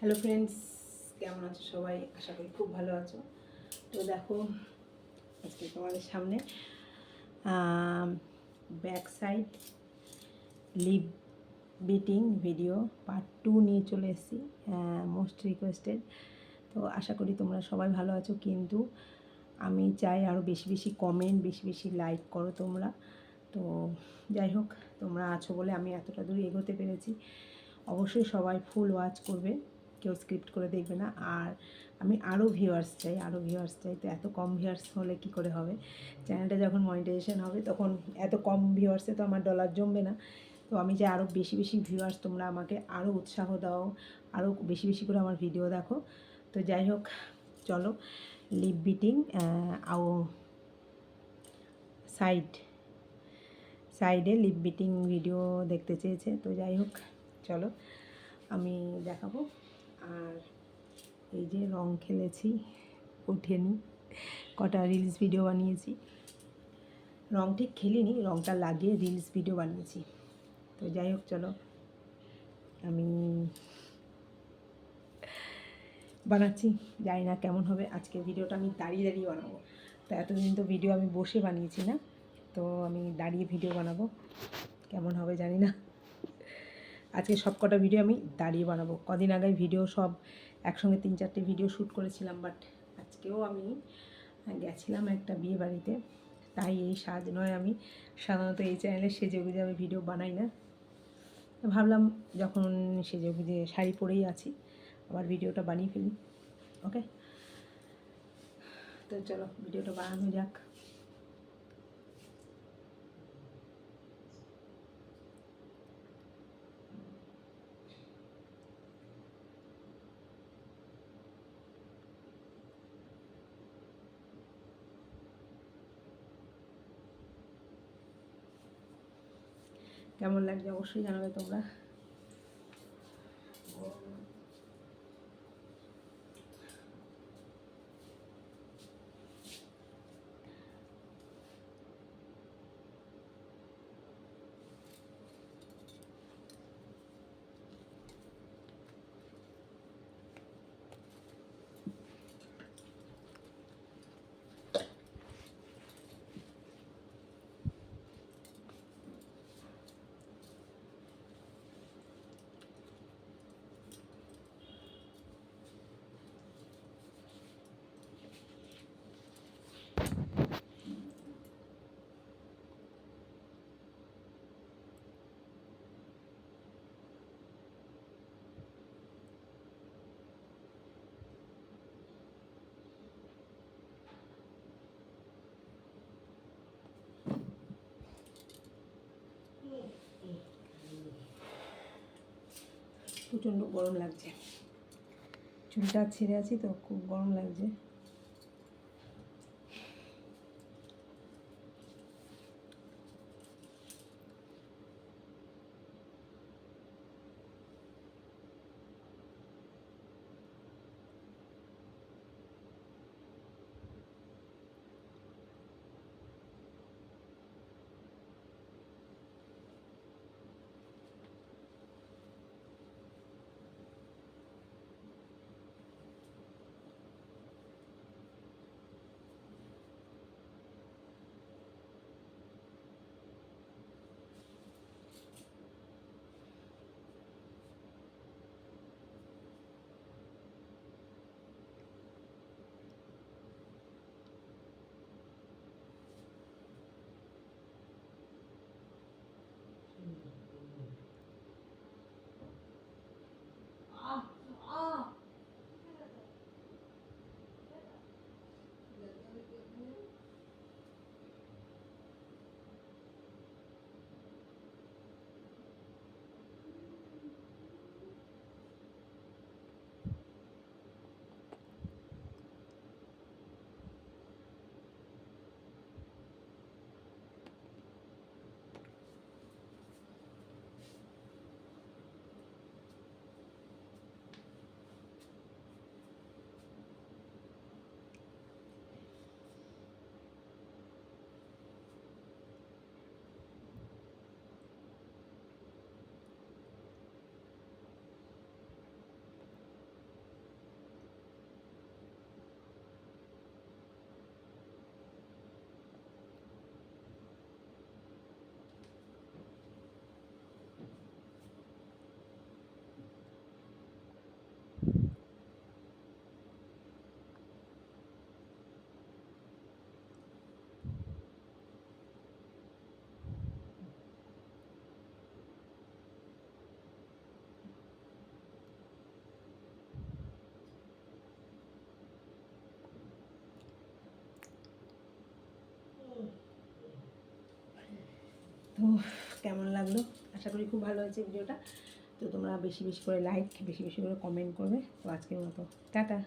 Hello friends, কেমন আছো সবাই? আশা করি খুব ভালো আছো। তো দেখো, আজকে তোমাদের সামনে back side lip beating video part 2 নিয়ে চলে এসেছি, মোস্ট রিকোয়েস্টেড। তো আশা করি তোমরা সবাই ভালো আছো, কিন্তু আমি চাই আরও বেশি বেশি কমেন্ট, বেশি বেশি লাইক করো তোমরা। তো যাই হোক, তোমরা আছো বলে আমি এতটা দূর এগোতে পেরেছি। অবশ্যই সবাই ফুল ওয়াচ করবে, কেউ স্ক্রিপ্ট করে দেখবে না। আর আমি আরও ভিউয়ার্স চাই। তো এত কম ভিউয়ার্স হলে কি করে হবে? চ্যানেলটা যখন মনিটাইজেশন হবে তখন এত কম ভিউয়ার্সে তো আমার ডলার জমবে না। তো আমি যে আরও বেশি বেশি ভিউয়ার্স তোমরা আমাকে আরও উৎসাহ দাও, আরও বেশি বেশি করে আমার ভিডিও দেখো। তো যাই হোক, চলো লিপ বিটিং আও সাইডে লিপ বিটিং ভিডিও দেখতে চেয়েছে। তো যাই হোক, চলো আমি দেখাবো। আর এই যে রং খেলেছি, ওঠেনি। কটা রিলস ভিডিও বানিয়েছি, রং ঠিক খেলিনি, রংটা লাগিয়ে রিলস ভিডিও বানিয়েছি। তো যাই হোক, চলো আমি বানাচ্ছি। জানি না কেমন হবে। আজকে ভিডিওটা আমি দাঁড়িয়ে দাঁড়িয়ে বানাবো। তো এতদিন তো ভিডিও আমি বসে বানিয়েছি না, তো আমি দাঁড়িয়ে ভিডিও বানাবো। কেমন হবে জানি না। আজকে সব কটা ভিডিও আমি দাঁড়িয়ে বানাবো। কদিন আগে ভিডিও সব একসঙ্গে 3-4টে ভিডিও শ্যুট করেছিলাম, বাট আজকেও আমি গেছিলাম একটা বিয়ে বাড়িতে, তাই এই সাজ নয়। আমি সাধারণত এই চ্যানেলে সেজে গুজে আমি ভিডিও বানাই না। ভাবলাম যখন সেজে গুজে শাড়ি পরেই আছি, আবার ভিডিওটা বানিয়ে ফেলি। ওকে, তো চলো ভিডিওটা বানানো যাক। কেমন লাগছে অবশ্যই জানাবে তোমরা। প্রচণ্ড গরম লাগছে, চুলটা ছেড়ে আছি তো খুব গরম লাগছে। কেমন লাগলো, আশা করি খুব ভালো হয়েছে ভিডিওটা। তো তোমরা বেশি বেশি করে লাইক, বেশি বেশি করে কমেন্ট করবে। তো আজকের মতো টাটা।